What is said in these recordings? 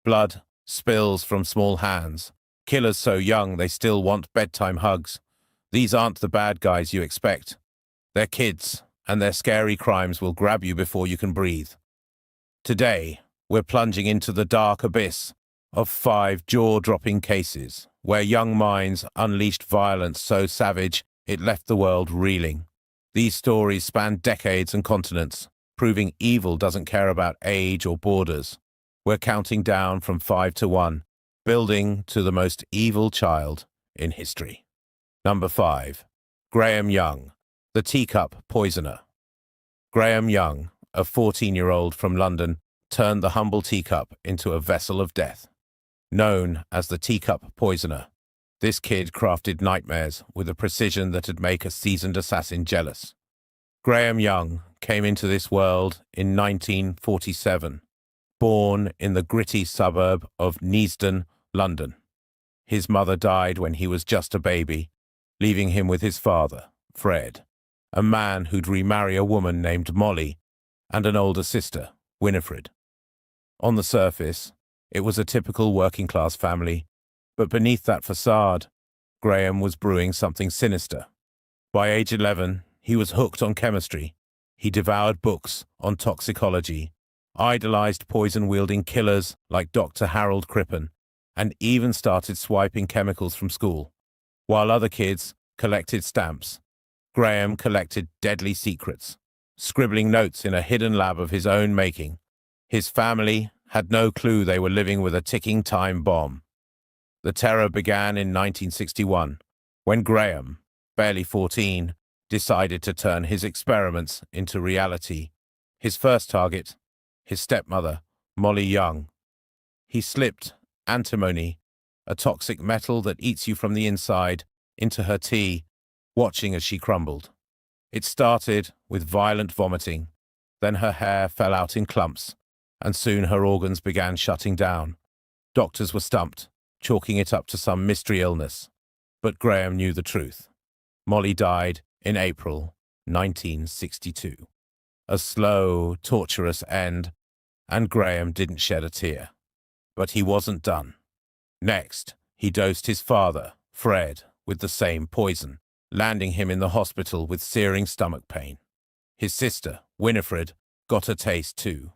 Blood spills from small hands. Killers so young they still want bedtime hugs. These aren't the bad guys you expect. They're kids, and their scary crimes will grab you before you can breathe. Today, we're plunging into the dark abyss of 5 jaw-dropping cases where young minds unleashed violence so savage it left the world reeling. These stories span decades and continents, proving evil doesn't care about age or borders. We're counting down from 5 to 1, building to the most evil child in history. Number 5. Graham Young, the teacup poisoner. Graham Young, a 14-year-old from London, turned the humble teacup into a vessel of death. Known as the teacup poisoner, this kid crafted nightmares with a precision that'd make a seasoned assassin jealous. Graham Young came into this world in 1947, born in the gritty suburb of Neasden, London. His mother died when he was just a baby, leaving him with his father, Fred, a man who'd remarry a woman named Molly and an older sister, Winifred. On the surface, it was a typical working-class family, but beneath that facade, Graham was brewing something sinister. By age 11, he was hooked on chemistry. He devoured books on toxicology, idolized poison-wielding killers like Dr. Harold Crippen, and even started swiping chemicals from school. While other kids collected stamps, Graham collected deadly secrets, scribbling notes in a hidden lab of his own making. His family had no clue they were living with a ticking time bomb. The terror began in 1961, when Graham, barely 14, decided to turn his experiments into reality. His first target, his stepmother, Molly Young. He slipped antimony, a toxic metal that eats you from the inside, into her tea, watching as she crumbled. It started with violent vomiting, then her hair fell out in clumps, and soon her organs began shutting down. Doctors were stumped, chalking it up to some mystery illness. But Graham knew the truth. Molly died in April 1962. A slow, torturous end, and Graham didn't shed a tear. But he wasn't done. Next, he dosed his father, Fred, with the same poison, landing him in the hospital with searing stomach pain. His sister, Winifred, got a taste too.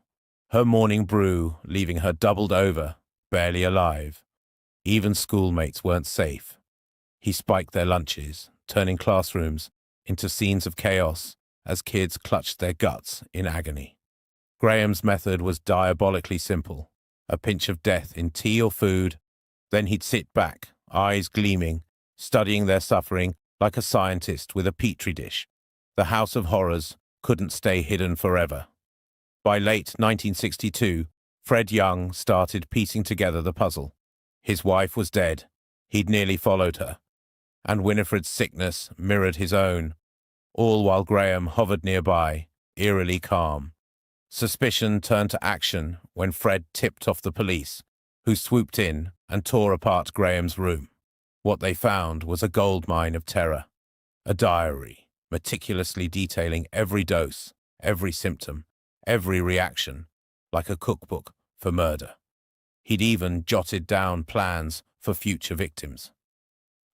Her morning brew leaving her doubled over, barely alive. Even schoolmates weren't safe. He spiked their lunches, turning classrooms into scenes of chaos as kids clutched their guts in agony. Graham's method was diabolically simple. A pinch of death in tea or food, then he'd sit back, eyes gleaming, studying their suffering like a scientist with a petri dish. The House of Horrors couldn't stay hidden forever. By late 1962, Fred Young started piecing together the puzzle. His wife was dead. He'd nearly followed her. And Winifred's sickness mirrored his own, all while Graham hovered nearby, eerily calm. Suspicion turned to action when Fred tipped off the police, who swooped in and tore apart Graham's room. What they found was a goldmine of terror. A diary, meticulously detailing every dose, every symptom, every reaction, like a cookbook for murder. He'd even jotted down plans for future victims.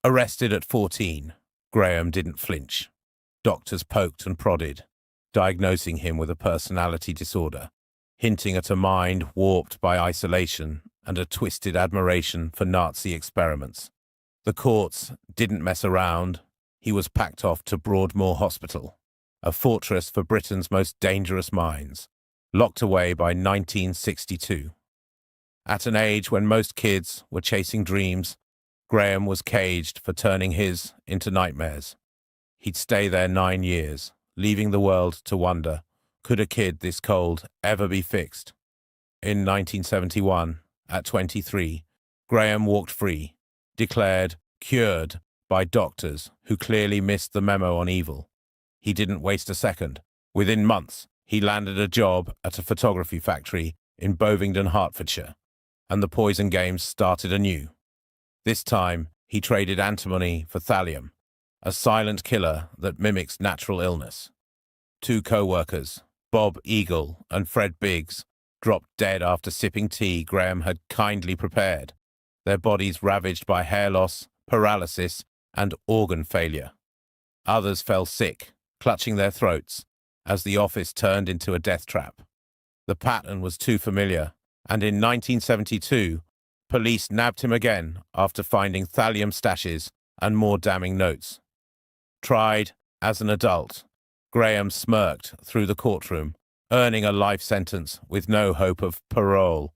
Arrested at 14, Graham didn't flinch. Doctors poked and prodded, diagnosing him with a personality disorder, hinting at a mind warped by isolation and a twisted admiration for Nazi experiments. The courts didn't mess around. He was packed off to Broadmoor Hospital, a fortress for Britain's most dangerous minds, locked away by 1962. At an age when most kids were chasing dreams, Graham was caged for turning his into nightmares. He'd stay there 9 years, leaving the world to wonder, could a kid this cold ever be fixed? In 1971, at 23, Graham walked free, declared cured by doctors who clearly missed the memo on evil. He didn't waste a second. Within months, he landed a job at a photography factory in Bovingdon, Hertfordshire, and the poison games started anew. This time, he traded antimony for thallium, a silent killer that mimics natural illness. 2 co-workers, Bob Eagle and Fred Biggs, dropped dead after sipping tea Graham had kindly prepared, their bodies ravaged by hair loss, paralysis, and organ failure. Others fell sick, clutching their throats, as the office turned into a death trap. The pattern was too familiar, and in 1972, police nabbed him again after finding thallium stashes and more damning notes. Tried as an adult, Graham smirked through the courtroom, earning a life sentence with no hope of parole.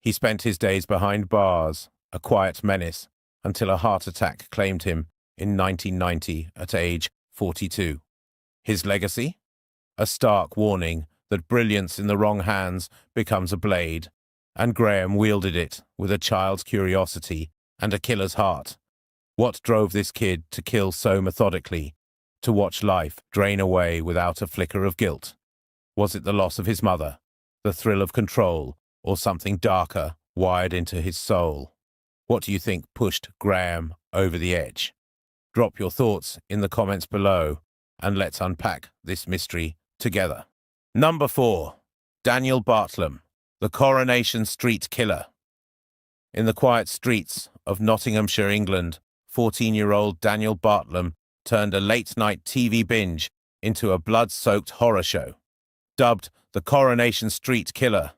He spent his days behind bars, a quiet menace, until a heart attack claimed him in 1990 at age 42. His legacy? A stark warning that brilliance in the wrong hands becomes a blade, and Graham wielded it with a child's curiosity and a killer's heart. What drove this kid to kill so methodically, to watch life drain away without a flicker of guilt? Was it the loss of his mother, the thrill of control, or something darker wired into his soul? What do you think pushed Graham over the edge? Drop your thoughts in the comments below, and let's unpack this mystery together. Number 4. Daniel Bartlam, the Coronation Street Killer. In the quiet streets of Nottinghamshire, England, 14-year-old Daniel Bartlam turned a late-night TV binge into a blood-soaked horror show. Dubbed the Coronation Street Killer,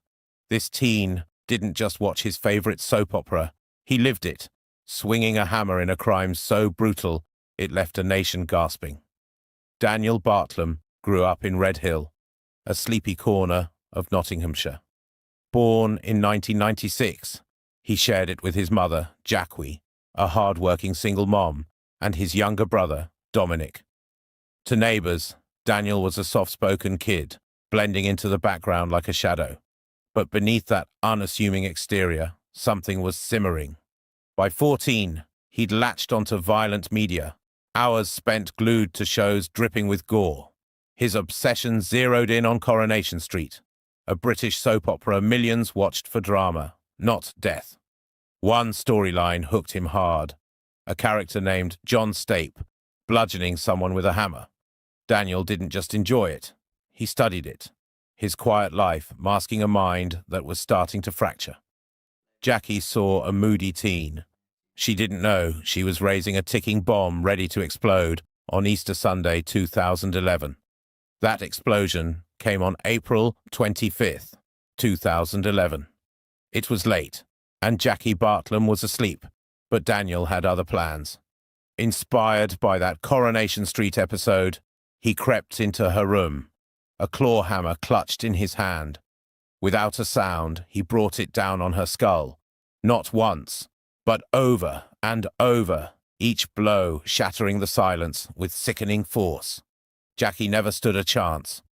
this teen didn't just watch his favorite soap opera, he lived it, swinging a hammer in a crime so brutal it left a nation gasping. Daniel Bartlam grew up in Redhill, a sleepy corner of Nottinghamshire. Born in 1996, he shared it with his mother, Jackie, a hard-working single mom, and his younger brother, Dominic. To neighbours, Daniel was a soft-spoken kid, blending into the background like a shadow. But beneath that unassuming exterior, something was simmering. By 14, he'd latched onto violent media, hours spent glued to shows dripping with gore. His obsession zeroed in on Coronation Street, a British soap opera millions watched for drama, not death. One storyline hooked him hard, a character named John Stape, bludgeoning someone with a hammer. Daniel didn't just enjoy it, he studied it, his quiet life masking a mind that was starting to fracture. Jackie saw a moody teen. She didn't know she was raising a ticking bomb ready to explode on Easter Sunday 2011. That explosion came on April 25th, 2011. It was late, and Jackie Bartlam was asleep, but Daniel had other plans. Inspired by that Coronation Street episode, he crept into her room, a claw hammer clutched in his hand. Without a sound, he brought it down on her skull, not once, but over and over, each blow shattering the silence with sickening force. Jackie never stood a chance.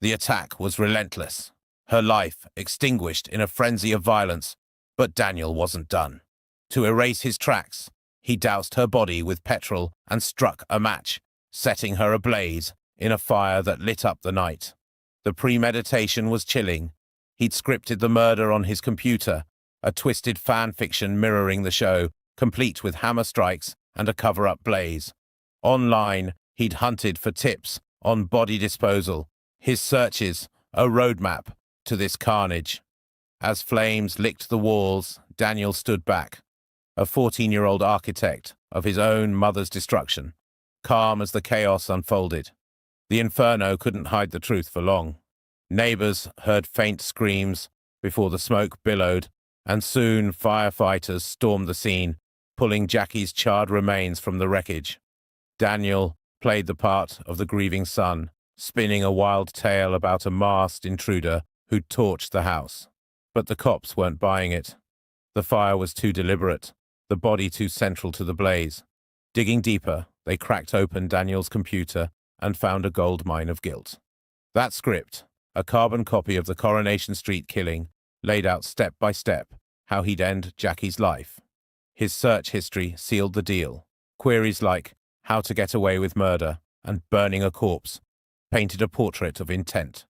The attack was relentless, her life extinguished in a frenzy of violence, but Daniel wasn't done. To erase his tracks, he doused her body with petrol and struck a match, setting her ablaze in a fire that lit up the night. The premeditation was chilling. He'd scripted the murder on his computer, a twisted fan fiction mirroring the show, complete with hammer strikes and a cover-up blaze. Online, he'd hunted for tips on body disposal, his searches a roadmap to this carnage. As flames licked the walls, Daniel stood back, a 14-year-old architect of his own mother's destruction, calm as the chaos unfolded. The inferno couldn't hide the truth for long. Neighbors heard faint screams before the smoke billowed, and soon firefighters stormed the scene, pulling Jackie's charred remains from the wreckage. Daniel played the part of the grieving son, spinning a wild tale about a masked intruder who'd torched the house. But the cops weren't buying it. The fire was too deliberate, the body too central to the blaze. Digging deeper, they cracked open Daniel's computer and found a goldmine of guilt. That script, a carbon copy of the Coronation Street killing, laid out step by step how he'd end Jackie's life. His search history sealed the deal. Queries like how to get away with murder and burning a corpse painted a portrait of intent.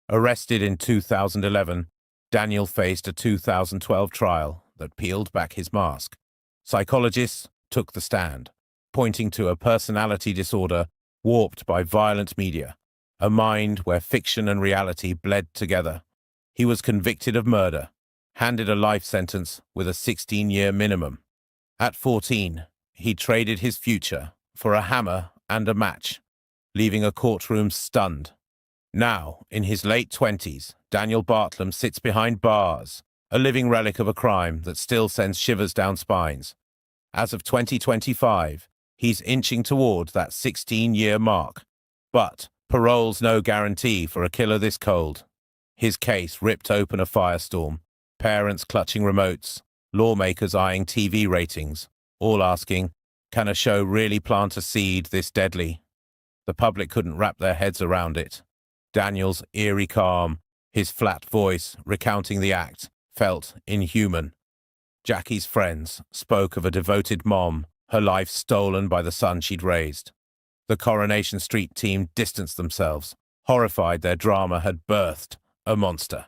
Arrested in 2011, Daniel faced a 2012 trial that peeled back his mask. Psychologists took the stand, pointing to a personality disorder warped by violent media, a mind where fiction and reality bled together. He was convicted of murder, handed a life sentence with a 16-year minimum. At 14, he traded his future for a hammer and a match, leaving a courtroom stunned. Now, in his late 20s, Daniel Bartlam sits behind bars, a living relic of a crime that still sends shivers down spines. As of 2025, he's inching toward that 16-year mark. But parole's no guarantee for a killer this cold. His case ripped open a firestorm, parents clutching remotes, lawmakers eyeing TV ratings, all asking, can a show really plant a seed this deadly? The public couldn't wrap their heads around it. Daniel's eerie calm, his flat voice recounting the act, felt inhuman. Jackie's friends spoke of a devoted mom, her life stolen by the son she'd raised. The Coronation Street team distanced themselves, horrified their drama had birthed a monster.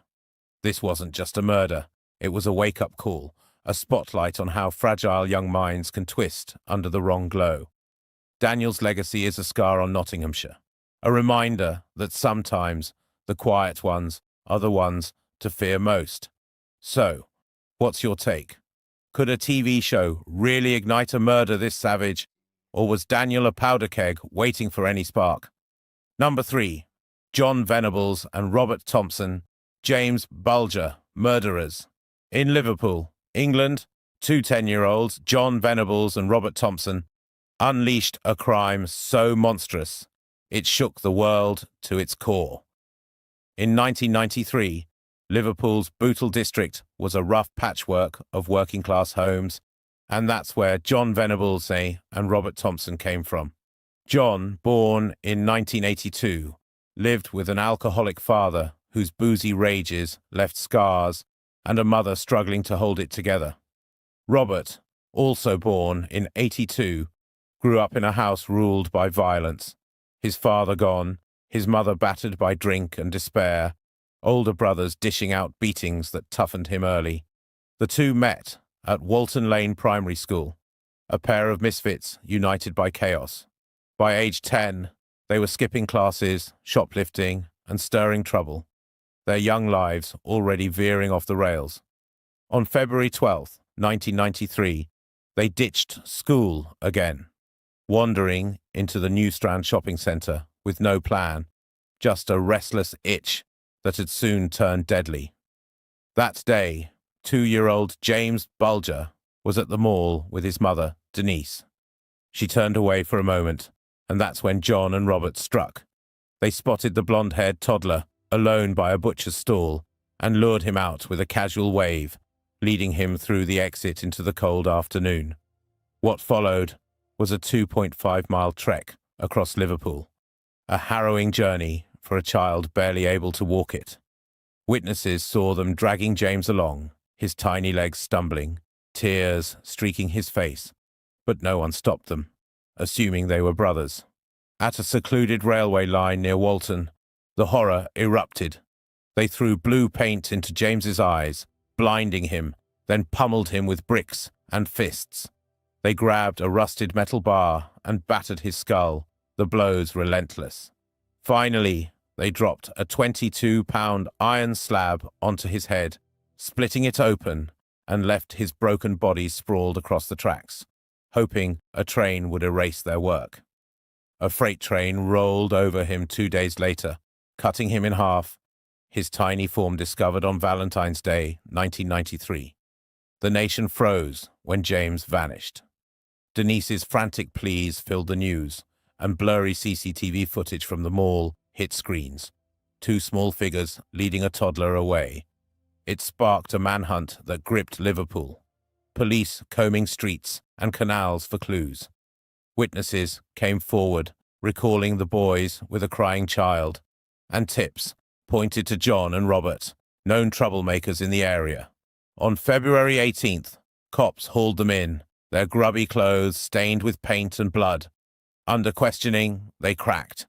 This wasn't just a murder, it was a wake-up call, a spotlight on how fragile young minds can twist under the wrong glow. Daniel's legacy is a scar on Nottinghamshire, a reminder that sometimes the quiet ones are the ones to fear most. So, what's your take? Could a TV show really ignite a murder this savage, or was Daniel a powder keg waiting for any spark? Number 3. John Venables and Robert Thompson, James Bulger, murderers. In Liverpool, England, two 10-year-olds, John Venables and Robert Thompson, unleashed a crime so monstrous it shook the world to its core. In 1993, Liverpool's Bootle district was a rough patchwork of working-class homes, and that's where John Venables and Robert Thompson came from. John, born in 1982, lived with an alcoholic father whose boozy rages left scars and a mother struggling to hold it together. Robert, also born in 82, grew up in a house ruled by violence. His father gone, his mother battered by drink and despair, older brothers dishing out beatings that toughened him early. The two met at Walton Lane Primary School, a pair of misfits united by chaos. By age 10, they were skipping classes, shoplifting, and stirring trouble, their young lives already veering off the rails. On February 12, 1993, they ditched school again, wandering into the New Strand shopping centre with no plan, just a restless itch that had soon turned deadly. That day, 2-year-old James Bulger was at the mall with his mother, Denise. She turned away for a moment, and that's when John and Robert struck. They spotted the blonde-haired toddler alone by a butcher's stall and lured him out with a casual wave, leading him through the exit into the cold afternoon. What followed was a 2.5-mile trek across Liverpool, a harrowing journey for a child barely able to walk it. Witnesses saw them dragging James along, his tiny legs stumbling, tears streaking his face, but no one stopped them, assuming they were brothers. At a secluded railway line near Walton, the horror erupted. They threw blue paint into James's eyes, blinding him, then pummeled him with bricks and fists. They grabbed a rusted metal bar and battered his skull, the blows relentless. Finally, they dropped a 22-pound iron slab onto his head, splitting it open, and left his broken body sprawled across the tracks, hoping a train would erase their work. A freight train rolled over him 2 days later, cutting him in half, his tiny form discovered on Valentine's Day, 1993. The nation froze when James vanished. Denise's frantic pleas filled the news, and blurry CCTV footage from the mall hit screens, two small figures leading a toddler away. It sparked a manhunt that gripped Liverpool, police combing streets and canals for clues. Witnesses came forward, recalling the boys with a crying child, and tips pointed to John and Robert, known troublemakers in the area. On February 18th, cops hauled them in, their grubby clothes stained with paint and blood. Under questioning, they cracked.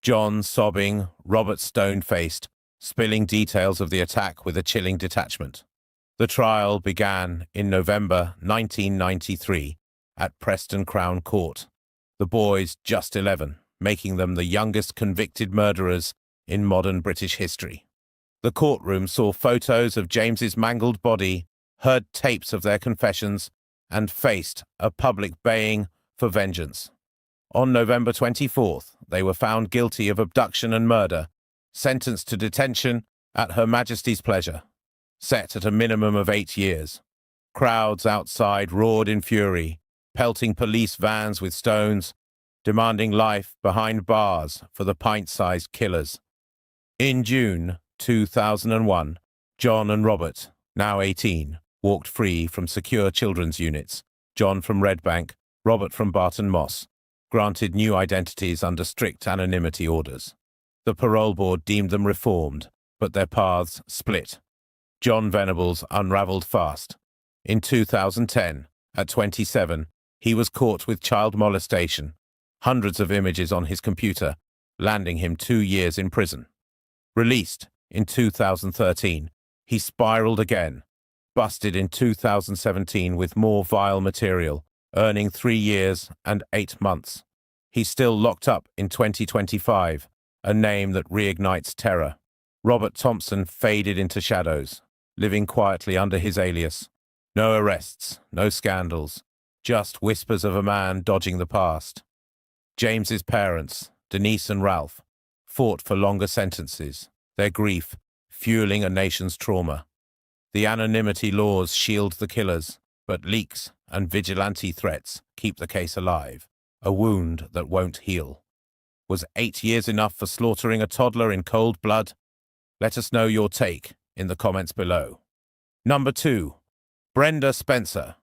John sobbing, Robert stone-faced, spilling details of the attack with a chilling detachment. The trial began in November 1993 at Preston Crown Court. The boys just 11, making them the youngest convicted murderers in modern British history. The courtroom saw photos of James's mangled body, heard tapes of their confessions, and faced a public baying for vengeance. On November 24th, they were found guilty of abduction and murder, sentenced to detention at Her Majesty's pleasure, set at a minimum of 8 years. Crowds outside roared in fury, pelting police vans with stones, demanding life behind bars for the pint-sized killers. In June 2001, John and Robert, now 18, walked free from secure children's units. John from Red Bank, Robert from Barton Moss, granted new identities under strict anonymity orders. The parole board deemed them reformed, but their paths split. John Venables unravelled fast. In 2010, at 27, he was caught with child molestation, hundreds of images on his computer, landing him 2 years in prison. Released in 2013, he spiraled again, busted in 2017 with more vile material, earning 3 years and 8 months. He's still locked up in 2025, a name that reignites terror. Robert Thompson faded into shadows, living quietly under his alias. No arrests, no scandals, just whispers of a man dodging the past. James's parents, Denise and Ralph, fought for longer sentences, their grief fueling a nation's trauma. The anonymity laws shield the killers, but leaks and vigilante threats keep the case alive, a wound that won't heal. Was 8 years enough for slaughtering a toddler in cold blood? Let us know your take in the comments below. Number 2. Brenda Spencer,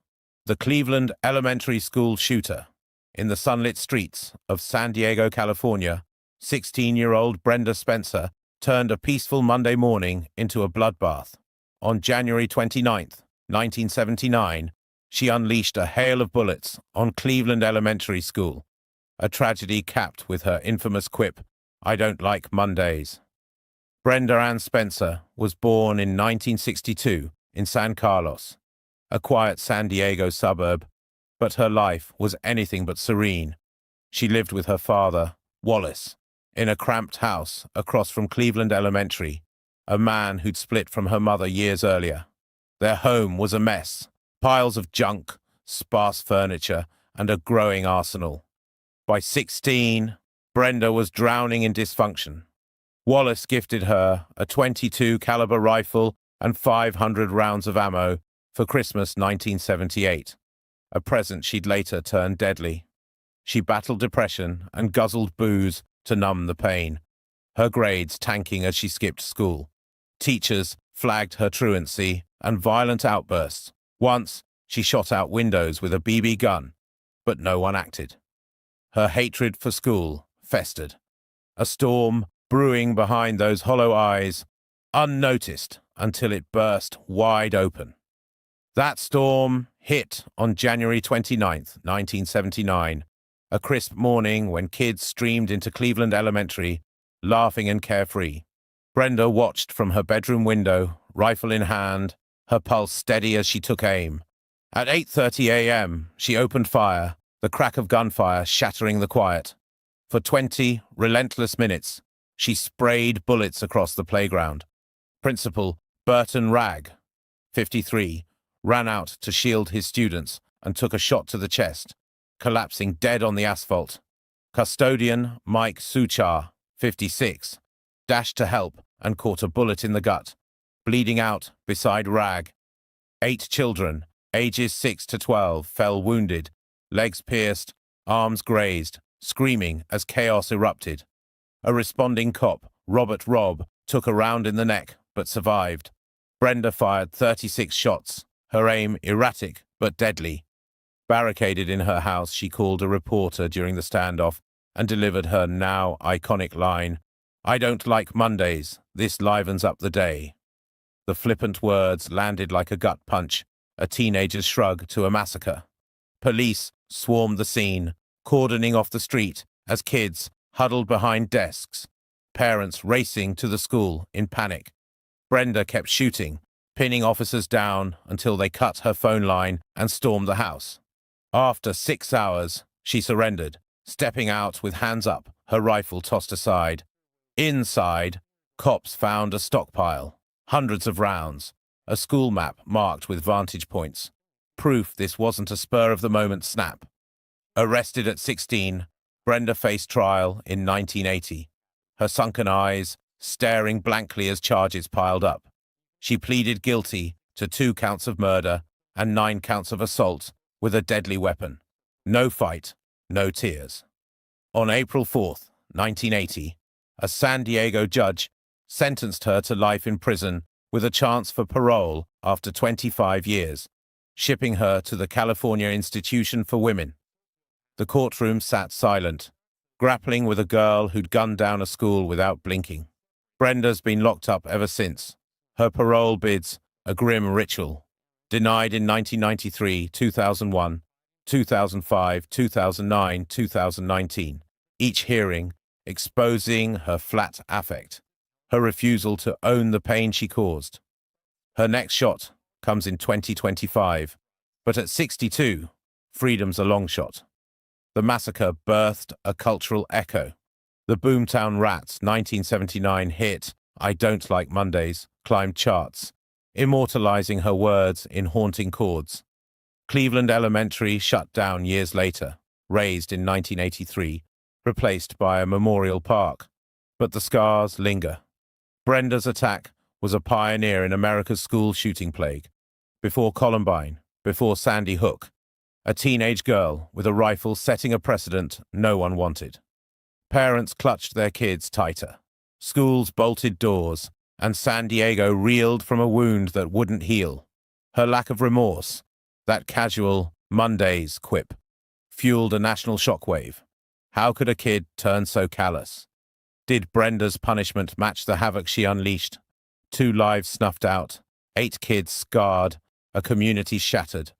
the Cleveland elementary school shooter. In the sunlit streets of San Diego, California, 16-year-old Brenda Spencer turned a peaceful Monday morning into a bloodbath. On January 29, 1979, she unleashed a hail of bullets on Cleveland Elementary School, a tragedy capped with her infamous quip, "I don't like Mondays." Brenda Ann Spencer was born in 1962 in San Carlos, a quiet San Diego suburb, but her life was anything but serene. She lived with her father, Wallace, in a cramped house across from Cleveland Elementary, a man who'd split from her mother years earlier. Their home was a mess, piles of junk, sparse furniture, and a growing arsenal. By 16, Brenda was drowning in dysfunction. Wallace gifted her a .22 caliber rifle and 500 rounds of ammo for Christmas 1978, a present she'd later turn deadly. She battled depression and guzzled booze to numb the pain, her grades tanking as she skipped school. Teachers flagged her truancy and violent outbursts. Once, she shot out windows with a BB gun, but no one acted. Her hatred for school festered, a storm brewing behind those hollow eyes, unnoticed until it burst wide open. That storm hit on January 29, 1979, a crisp morning when kids streamed into Cleveland Elementary, laughing and carefree. Brenda watched from her bedroom window, rifle in hand, her pulse steady as she took aim. At 8:30 a.m., she opened fire, the crack of gunfire shattering the quiet. For 20 relentless minutes, she sprayed bullets across the playground. Principal Burton Ragg, 53, ran out to shield his students and took a shot to the chest, collapsing dead on the asphalt. Custodian Mike Suchar, 56, dashed to help and caught a bullet in the gut, bleeding out beside Ragg. 8 children, ages 6 to 12, fell wounded, legs pierced, arms grazed, screaming as chaos erupted. A responding cop, Robert Robb, took a round in the neck but survived. Brenda fired 36 shots, her aim erratic but deadly. Barricaded in her house, she called a reporter during the standoff and delivered her now iconic line, "I don't like Mondays, this livens up the day." The flippant words landed like a gut punch, a teenager's shrug to a massacre. Police swarmed the scene, cordoning off the street as kids huddled behind desks, parents racing to the school in panic. Brenda kept shooting, pinning officers down until they cut her phone line and stormed the house. After 6 hours, she surrendered, stepping out with hands up, her rifle tossed aside. Inside, Cops found a stockpile, hundreds of rounds, a school map marked with vantage points. Proof this wasn't a spur-of-the-moment snap. Arrested at 16, Brenda faced trial in 1980, her sunken eyes staring blankly as charges piled up. She pleaded guilty to 2 counts of murder and 9 counts of assault with a deadly weapon. No fight, no tears. On April 4th, 1980, a San Diego judge sentenced her to life in prison with a chance for parole after 25 years, shipping her to the California Institution for Women. The courtroom sat silent, grappling with a girl who'd gunned down a school without blinking. Brenda's been locked up ever since. Her parole bids a grim ritual. Denied in 1993, 2001, 2005, 2009, 2019. Each hearing exposing her flat affect, her refusal to own the pain she caused. Her next shot comes in 2025, but at 62, freedom's a long shot. The massacre birthed a cultural echo. The Boomtown Rats' 1979 hit, I Don't Like Mondays, climbed charts, immortalizing her words in haunting chords. Cleveland Elementary shut down years later, razed in 1983, replaced by a memorial park. But the scars linger. Brenda's attack was a pioneer in America's school shooting plague. Before Columbine, before Sandy Hook, a teenage girl with a rifle setting a precedent no one wanted. Parents clutched their kids tighter. Schools bolted doors, and San Diego reeled from a wound that wouldn't heal. Her lack of remorse, that casual Mondays quip, fueled a national shockwave. How could a kid turn so callous? Did Brenda's punishment match the havoc she unleashed? 2 lives snuffed out, 8 kids scarred, a community shattered.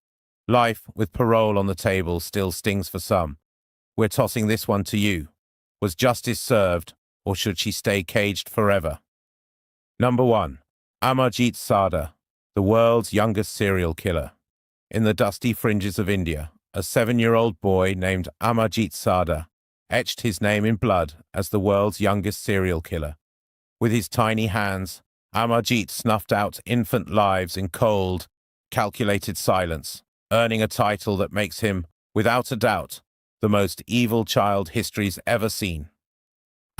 Life with parole on the table still stings for some. We're tossing this one to you. Was justice served, or should she stay caged forever? Number 1. Amarjit Sada, the world's youngest serial killer. In the dusty fringes of India, a 7-year-old boy named Amarjit Sada etched his name in blood as the world's youngest serial killer. With his tiny hands, Amarjit snuffed out infant lives in cold, calculated silence, earning a title that makes him, without a doubt, the most evil child history's ever seen.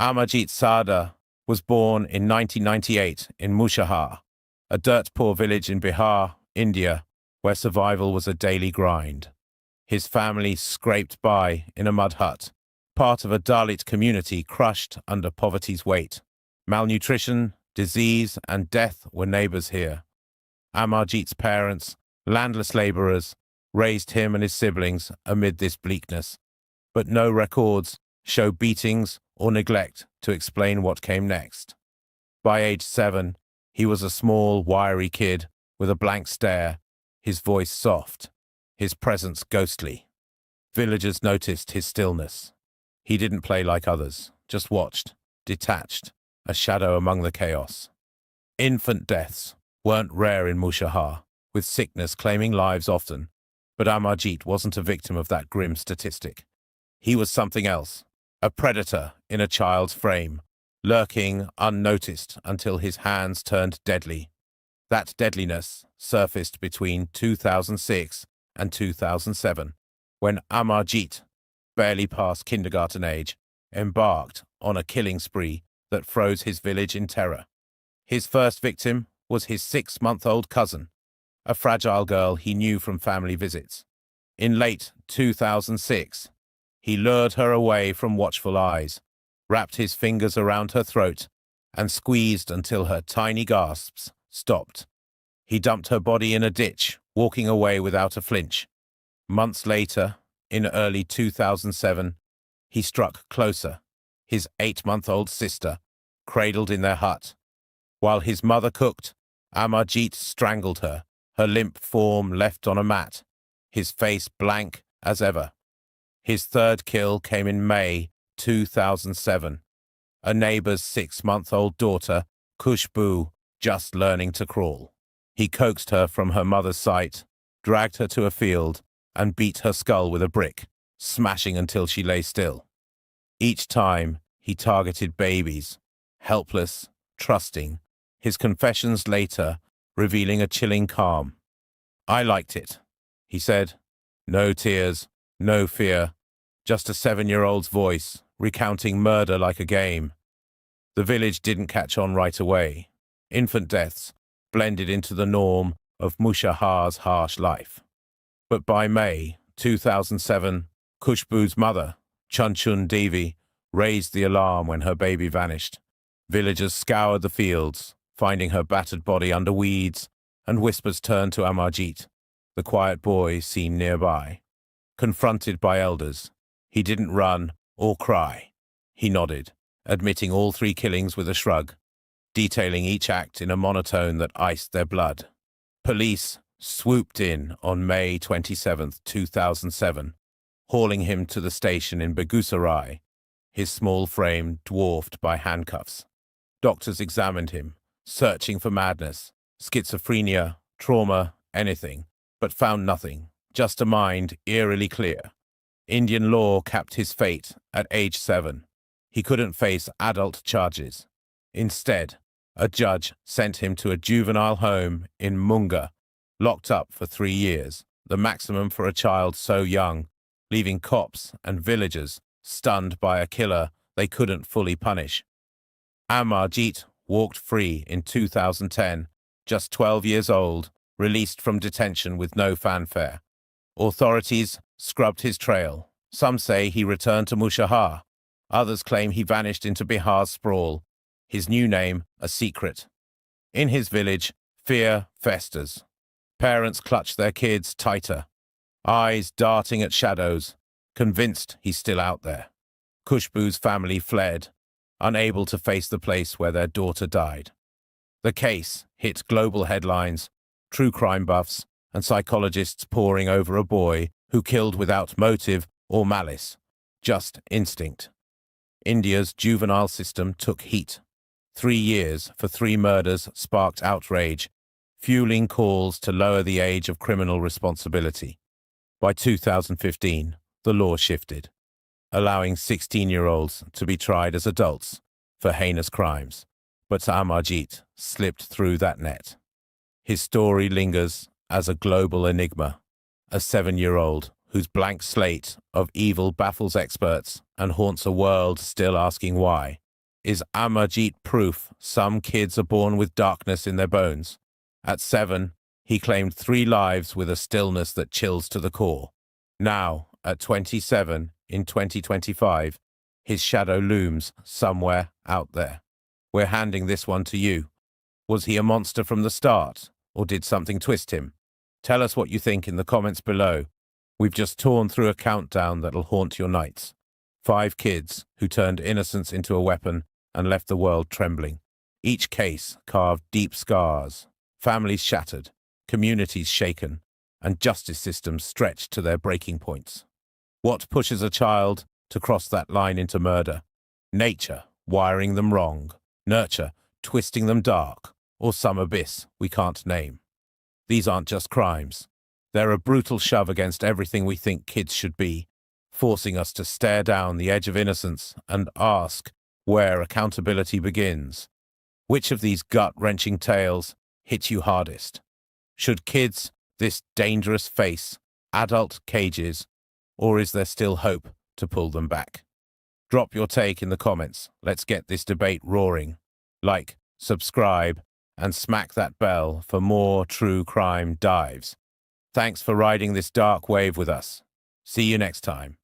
Amarjit Sada was born in 1998 in Mushahar, a dirt-poor village in Bihar, India, where survival was a daily grind. His family scraped by in a mud hut, part of a Dalit community crushed under poverty's weight. Malnutrition, disease, and death were neighbors here. Amarjit's parents, landless laborers, raised him and his siblings amid this bleakness, but no records show beatings or neglect to explain what came next. By age 7, he was a small, wiry kid with a blank stare, his voice soft, his presence ghostly. Villagers noticed his stillness. He didn't play like others, just watched, detached, a shadow among the chaos. Infant deaths weren't rare in Mushahar, with sickness claiming lives often, but Amarjit wasn't a victim of that grim statistic. He was something else, a predator in a child's frame, lurking unnoticed until his hands turned deadly. That deadliness surfaced between 2006 and 2007, when Amarjit, barely past kindergarten age, embarked on a killing spree that froze his village in terror. His first victim was his 6-month-old cousin, a fragile girl he knew from family visits. In late 2006, he lured her away from watchful eyes, wrapped his fingers around her throat, and squeezed until her tiny gasps stopped. He dumped her body in a ditch, walking away without a flinch. Months later, in early 2007, he struck closer, his 8-month-old sister, cradled in their hut. While his mother cooked, Amarjit strangled her, her limp form left on a mat, his face blank as ever. His third kill came in May 2007. A neighbor's 6-month-old daughter, Khushbu, just learning to crawl. He coaxed her from her mother's sight, dragged her to a field, and beat her skull with a brick, smashing until she lay still. Each time, he targeted babies, helpless, trusting, his confessions later revealing a chilling calm. "I liked it," he said. No tears, no fear, just a 7-year-old's voice, recounting murder like a game. The village didn't catch on right away. Infant deaths blended into the norm of Mushahar's harsh life. But by May 2007, Khushbu's mother, Chunchun Devi, raised the alarm when her baby vanished. Villagers scoured the fields, finding her battered body under weeds, and whispers turned to Amarjit, the quiet boy seen nearby. Confronted by elders, he didn't run or cry. He nodded, admitting all 3 killings with a shrug, detailing each act in a monotone that iced their blood. Police swooped in on May 27, 2007, hauling him to the station in Begusarai, his small frame dwarfed by handcuffs. Doctors examined him, searching for madness, schizophrenia, trauma, anything, but found nothing, just a mind eerily clear. Indian law capped his fate at age 7. He couldn't face adult charges. Instead, a judge sent him to a juvenile home in Munga, locked up for 3 years, the maximum for a child so young, leaving cops and villagers stunned by a killer they couldn't fully punish. Amarjit walked free in 2010, just 12 years old, released from detention with no fanfare. Authorities scrubbed his trail. Some say he returned to Mushahar. Others claim he vanished into Bihar's sprawl, his new name a secret. In his village, fear festers. Parents clutch their kids tighter, eyes darting at shadows, convinced he's still out there. Khushbu's family fled, unable to face the place where their daughter died. The case hit global headlines, true crime buffs, and psychologists poring over a boy who killed without motive or malice, just instinct. India's juvenile system took heat. 3 years for 3 murders sparked outrage, fueling calls to lower the age of criminal responsibility. By 2015, the law shifted, allowing 16-year-olds to be tried as adults for heinous crimes. But Amarjit slipped through that net. His story lingers as a global enigma, a 7-year-old whose blank slate of evil baffles experts and haunts a world still asking why. Is Amarjit proof some kids are born with darkness in their bones? At 7, he claimed 3 lives with a stillness that chills to the core. Now, at 27, in 2025, his shadow looms somewhere out there. We're handing this one to you. Was he a monster from the start, or did something twist him? Tell us what you think in the comments below. We've just torn through a countdown that'll haunt your nights. 5 kids who turned innocence into a weapon and left the world trembling. Each case carved deep scars, families shattered, communities shaken, and justice systems stretched to their breaking points. What pushes a child to cross that line into murder? Nature wiring them wrong, nurture twisting them dark, or some abyss we can't name. These aren't just crimes. They're a brutal shove against everything we think kids should be, forcing us to stare down the edge of innocence and ask where accountability begins. Which of these gut-wrenching tales hit you hardest? Should kids this dangerous face adult cages, or is there still hope to pull them back? Drop your take in the comments. Let's get this debate roaring. Like, subscribe, and smack that bell for more true crime dives. Thanks for riding this dark wave with us. See you next time.